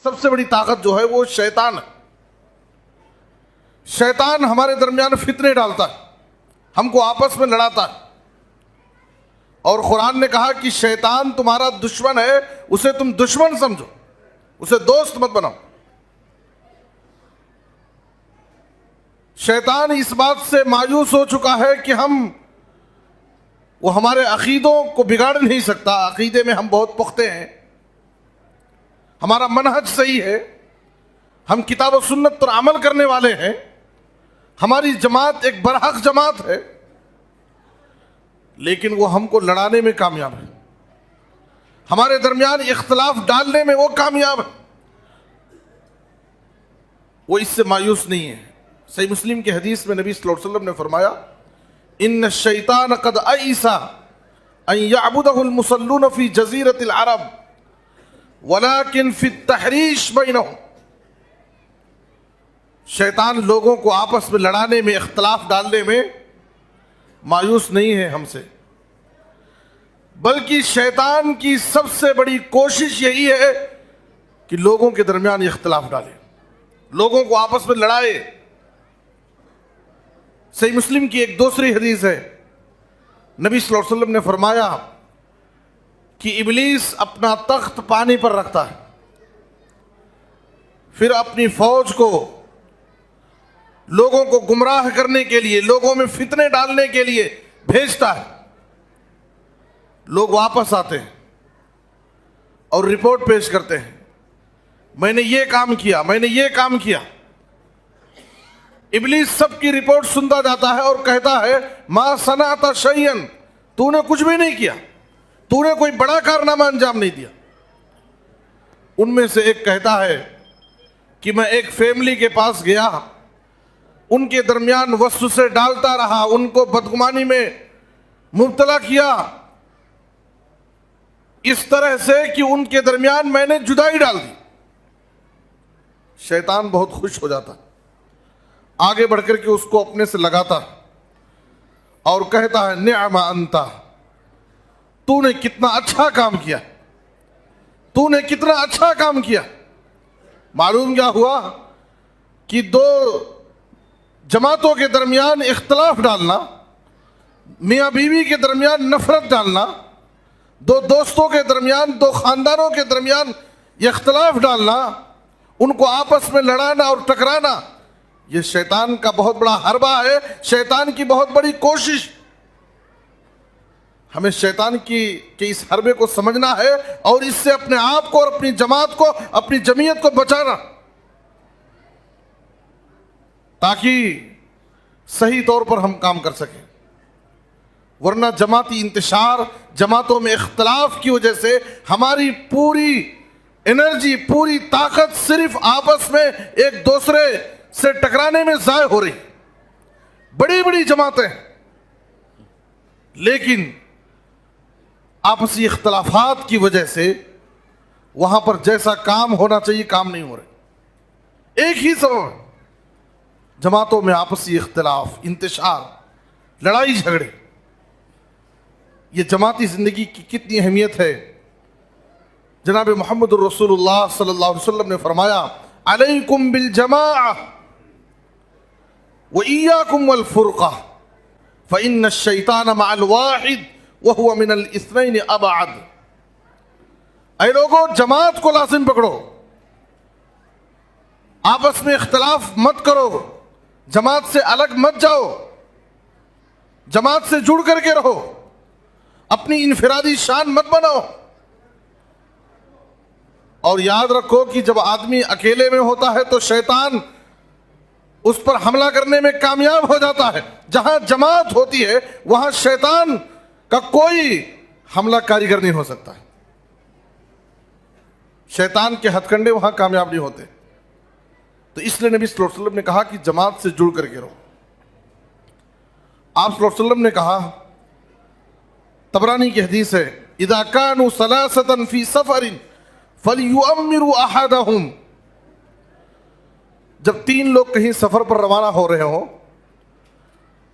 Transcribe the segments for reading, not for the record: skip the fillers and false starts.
سب سے بڑی طاقت جو ہے وہ شیطان ہے۔ شیطان ہمارے درمیان فتنے ڈالتا ہے، ہم کو آپس میں لڑاتا ہے، اور قرآن نے کہا کہ شیطان تمہارا دشمن ہے، اسے تم دشمن سمجھو، اسے دوست مت بناؤ۔ شیطان اس بات سے مایوس ہو چکا ہے کہ وہ ہمارے عقیدوں کو بگاڑ نہیں سکتا، عقیدے میں ہم بہت پختے ہیں، ہمارا منہج صحیح ہے، ہم کتاب و سنت پر عمل کرنے والے ہیں، ہماری جماعت ایک برحق جماعت ہے، لیکن وہ ہم کو لڑانے میں کامیاب ہے، ہمارے درمیان اختلاف ڈالنے میں وہ کامیاب ہے، وہ اس سے مایوس نہیں ہے۔ صحیح مسلم کی حدیث میں نبی صلی اللہ علیہ وسلم نے فرمایا ان الشیطان قد ایس ان یعبدہ المصلون فی جزیرۃ العرب ولکن فی التحریش بینہم۔ شیطان لوگوں کو آپس میں لڑانے میں، اختلاف ڈالنے میں مایوس نہیں ہے ہم سے، بلکہ شیطان کی سب سے بڑی کوشش یہی ہے کہ لوگوں کے درمیان اختلاف ڈالے، لوگوں کو آپس میں لڑائے۔ صحیح مسلم کی ایک دوسری حدیث ہے، نبی صلی اللہ علیہ وسلم نے فرمایا کہ ابلیس اپنا تخت پانی پر رکھتا ہے، پھر اپنی فوج کو لوگوں کو گمراہ کرنے کے لیے، لوگوں میں فتنے ڈالنے کے لیے بھیجتا ہے۔ لوگ واپس آتے ہیں اور رپورٹ پیش کرتے ہیں، میں نے یہ کام کیا، میں نے یہ کام کیا۔ ابلیس سب کی رپورٹ سنتا جاتا ہے اور کہتا ہے ما صنعت شیئا، تو نے کچھ بھی نہیں کیا، تو نے کوئی بڑا کارنامہ انجام نہیں دیا۔ ان میں سے ایک کہتا ہے کہ میں ایک فیملی کے پاس گیا، ان کے درمیان وسوسے ڈالتا رہا، ان کو بدگمانی میں مبتلا کیا، اس طرح سے کہ ان کے درمیان میں نے جدائی ڈال دی۔ شیطان بہت خوش ہو جاتا، آگے بڑھ کر کے اس کو اپنے سے لگاتا اور کہتا ہے نعم انت، تو نے کتنا اچھا کام کیا، تو نے کتنا اچھا کام کیا۔ معلوم کیا ہوا کہ دو جماعتوں کے درمیان اختلاف ڈالنا، میاں بیوی کے درمیان نفرت ڈالنا، دو دوستوں کے درمیان، دو خاندانوں کے درمیان اختلاف ڈالنا، ان کو آپس میں لڑانا اور ٹکرانا، یہ شیطان کا بہت بڑا حربہ ہے، شیطان کی بہت بڑی کوشش۔ ہمیں شیطان کے اس حربے کو سمجھنا ہے اور اس سے اپنے آپ کو اور اپنی جماعت کو، اپنی جمعیت کو بچانا، تاکہ صحیح طور پر ہم کام کر سکیں۔ ورنہ جماعتی انتشار، جماعتوں میں اختلاف کی وجہ سے ہماری پوری انرجی، پوری طاقت صرف آپس میں ایک دوسرے سے ٹکرانے میں ضائع ہو رہی۔ بڑی بڑی جماعتیں، لیکن آپسی اختلافات کی وجہ سے وہاں پر جیسا کام ہونا چاہیے کام نہیں ہو رہے۔ ایک ہی سبب ہے، جماعتوں میں آپسی اختلاف، انتشار، لڑائی جھگڑے۔ یہ جماعتی زندگی کی کتنی اہمیت ہے۔ جناب محمد الرسول اللہ صلی اللہ علیہ وسلم نے فرمایا علیکم بالجماعہ وإیاکم والفرقہ فإن الشیطان مع الواحد وهو من الاثنین ابعد۔ اے لوگو، جماعت کو لازم پکڑو، آپس میں اختلاف مت کرو، جماعت سے الگ مت جاؤ، جماعت سے جڑ کر کے رہو، اپنی انفرادی شان مت بناؤ۔ اور یاد رکھو کہ جب آدمی اکیلے میں ہوتا ہے تو شیطان اس پر حملہ کرنے میں کامیاب ہو جاتا ہے۔ جہاں جماعت ہوتی ہے وہاں شیطان کا کوئی حملہ کاریگر نہیں ہو سکتا ہے، شیطان کے ہتھ کنڈے وہاں کامیاب نہیں ہوتے۔ تو اس لیے نبی صلی اللہ علیہ وسلم نے کہا کہ جماعت سے جڑ کر کے رہو۔ آپ صلی اللہ علیہ وسلم نے کہا، طبرانی کی حدیث ہے اذا كانوا ثلاثة في سفر فَلْيُؤَمِّرُوا أَحَدَهُمْ، جب تین لوگ کہیں سفر پر روانہ ہو رہے ہوں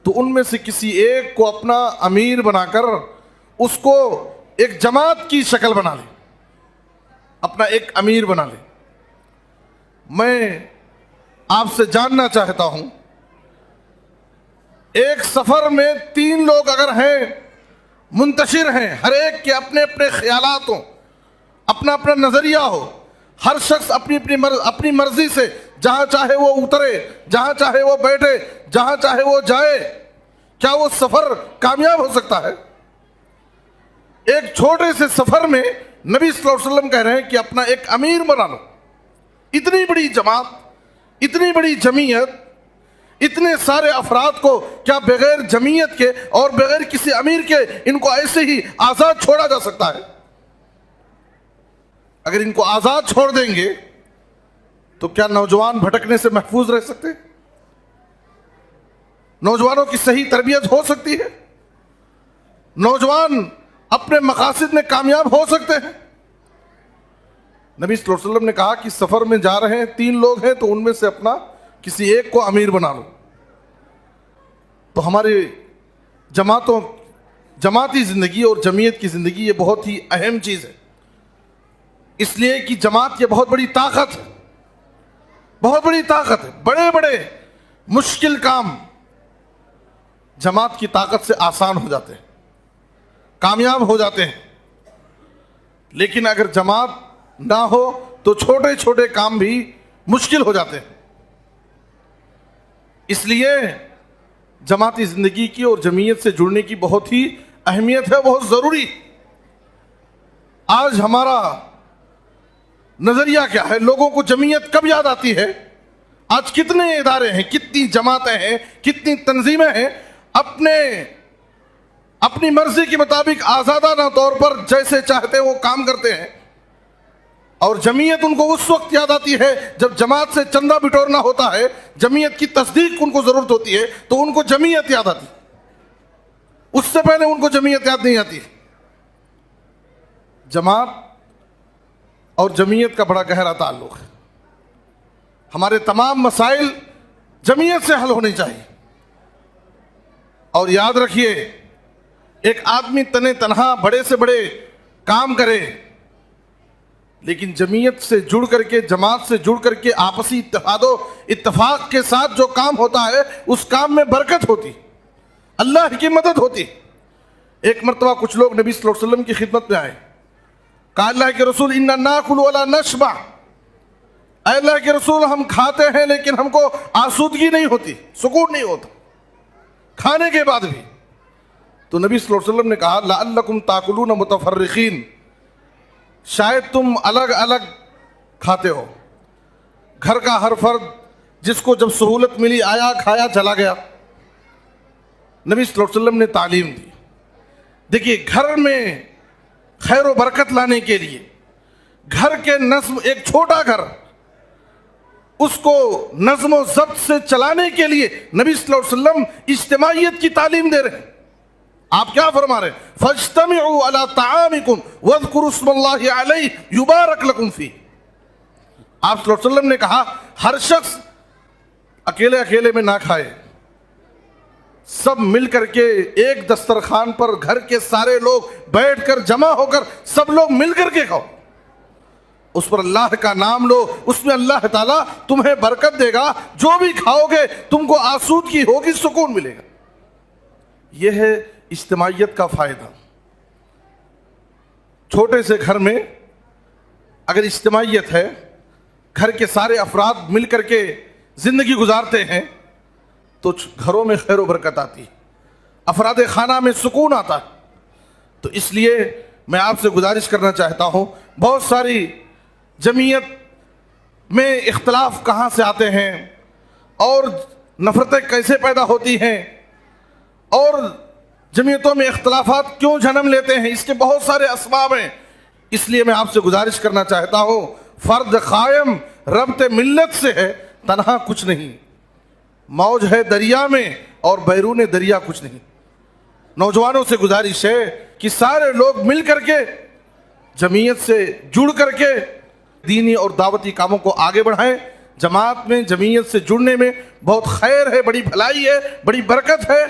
تو ان میں سے کسی ایک کو اپنا امیر بنا کر اس کو ایک جماعت کی شکل بنا لے، اپنا ایک امیر بنا لے۔ میں آپ سے جاننا چاہتا ہوں، ایک سفر میں 3 لوگ اگر ہیں، منتشر ہیں، ہر ایک کے اپنے اپنے خیالات ہوں، اپنا اپنا نظریہ ہو، ہر شخص اپنی مرضی سے جہاں چاہے وہ اترے، جہاں چاہے وہ بیٹھے، جہاں چاہے وہ جائے، کیا وہ سفر کامیاب ہو سکتا ہے؟ ایک چھوٹے سے سفر میں نبی صلی اللہ علیہ وسلم کہہ رہے ہیں کہ اپنا ایک امیر بنا لو۔ اتنی بڑی جماعت، اتنی بڑی جمعیت، اتنے سارے افراد کو کیا بغیر جمعیت کے اور بغیر کسی امیر کے ان کو ایسے ہی آزاد چھوڑا جا سکتا ہے؟ اگر ان کو آزاد چھوڑ دیں گے تو کیا نوجوان بھٹکنے سے محفوظ رہ سکتے؟ نوجوانوں کی صحیح تربیت ہو سکتی ہے؟ نوجوان اپنے مقاصد میں کامیاب ہو سکتے ہیں؟ نبی صلی اللہ علیہ وسلم نے کہا کہ سفر میں جا رہے ہیں، 3 لوگ ہیں تو ان میں سے اپنا کسی ایک کو امیر بنا لو۔ تو ہمارے جماعتی زندگی اور جمعیت کی زندگی یہ بہت ہی اہم چیز ہے، اس لیے کہ جماعت یہ بہت بڑی طاقت ہے، بہت بڑی طاقت ہے۔ بڑے بڑے مشکل کام جماعت کی طاقت سے آسان ہو جاتے ہیں، کامیاب ہو جاتے ہیں، لیکن اگر جماعت نہ ہو تو چھوٹے چھوٹے کام بھی مشکل ہو جاتے ہیں۔ اس لیے جماعتی زندگی کی اور جمعیت سے جڑنے کی بہت ہی اہمیت ہے، بہت ضروری۔ آج ہمارا نظریہ کیا ہے؟ لوگوں کو جمعیت کب یاد آتی ہے؟ آج کتنے ادارے ہیں، کتنی جماعتیں ہیں، کتنی تنظیمیں ہیں، اپنی مرضی کے مطابق آزادانہ طور پر جیسے چاہتے وہ کام کرتے ہیں، اور جمعیت ان کو اس وقت یاد آتی ہے جب جماعت سے چندہ بٹورنا ہوتا ہے، جمعیت کی تصدیق ان کو ضرورت ہوتی ہے تو ان کو جمعیت یاد آتی، اس سے پہلے ان کو جمعیت یاد نہیں آتی۔ جماعت اور جمعیت کا بڑا گہرا تعلق ہے۔ ہمارے تمام مسائل جمعیت سے حل ہونے چاہیے۔ اور یاد رکھیے، ایک آدمی تنہا بڑے سے بڑے کام کرے، لیکن جمعیت سے جڑ کر کے، جماعت سے جڑ کر کے آپسی اتحاد و اتفاق کے ساتھ جو کام ہوتا ہے اس کام میں برکت ہوتی، اللہ کی مدد ہوتی۔ ایک مرتبہ کچھ لوگ نبی صلی اللہ علیہ وسلم کی خدمت میں آئے، کہا اللہ کے رسول انا ناکل ولا نشبع، اے اللہ کے رسول ہم کھاتے ہیں لیکن ہم کو آسودگی نہیں ہوتی، سکون نہیں ہوتا کھانے کے بعد بھی۔ تو نبی صلی اللہ علیہ وسلم نے کہا لعلکم تاکلون متفرقین، شاید تم الگ الگ کھاتے ہو، گھر کا ہر فرد جس کو جب سہولت ملی آیا، کھایا، چلا گیا۔ نبی صلی اللہ علیہ وسلم نے تعلیم دی۔ دیکھیے، گھر میں خیر و برکت لانے کے لیے، گھر کے نظم، ایک چھوٹا گھر، اس کو نظم و ضبط سے چلانے کے لیے نبی صلی اللہ علیہ وسلم اجتماعیت کی تعلیم دے رہے ہیں۔ آپ کیا فرما رہے ہیں؟ فاجتمعوا علی طعامکم واذکروا اسم اللہ علیہ یبارک لکم فیہ۔ آپ صلی اللہ علیہ وسلم نے کہا ہر شخص اکیلے میں نہ کھائے، سب مل کر کے ایک دسترخوان پر گھر کے سارے لوگ بیٹھ کر، جمع ہو کر، سب لوگ مل کر کے کھاؤ، اس پر اللہ کا نام لو، اس میں اللہ تعالیٰ تمہیں برکت دے گا، جو بھی کھاؤ گے تم کو آسودگی ہوگی، سکون ملے گا۔ یہ ہے اجتماعیت کا فائدہ۔ چھوٹے سے گھر میں اگر اجتماعیت ہے، گھر کے سارے افراد مل کر کے زندگی گزارتے ہیں تو گھروں میں خیر و برکت آتی، افراد خانہ میں سکون آتا ہے۔ تو اس لیے میں آپ سے گزارش کرنا چاہتا ہوں، بہت ساری جمعیت میں اختلاف کہاں سے آتے ہیں اور نفرتیں کیسے پیدا ہوتی ہیں اور جمعیتوں میں اختلافات کیوں جنم لیتے ہیں، اس کے بہت سارے اسباب ہیں۔ اس لیے میں آپ سے گزارش کرنا چاہتا ہوں، فرد قائم ربط ملت سے ہے، تنہا کچھ نہیں، موج ہے دریا میں اور بیرون دریا کچھ نہیں۔ نوجوانوں سے گزارش ہے کہ سارے لوگ مل کر کے، جمعیت سے جڑ کر کے دینی اور دعوتی کاموں کو آگے بڑھائیں۔ جماعت میں، جمعیت سے جڑنے میں بہت خیر ہے، بڑی بھلائی ہے، بڑی برکت ہے۔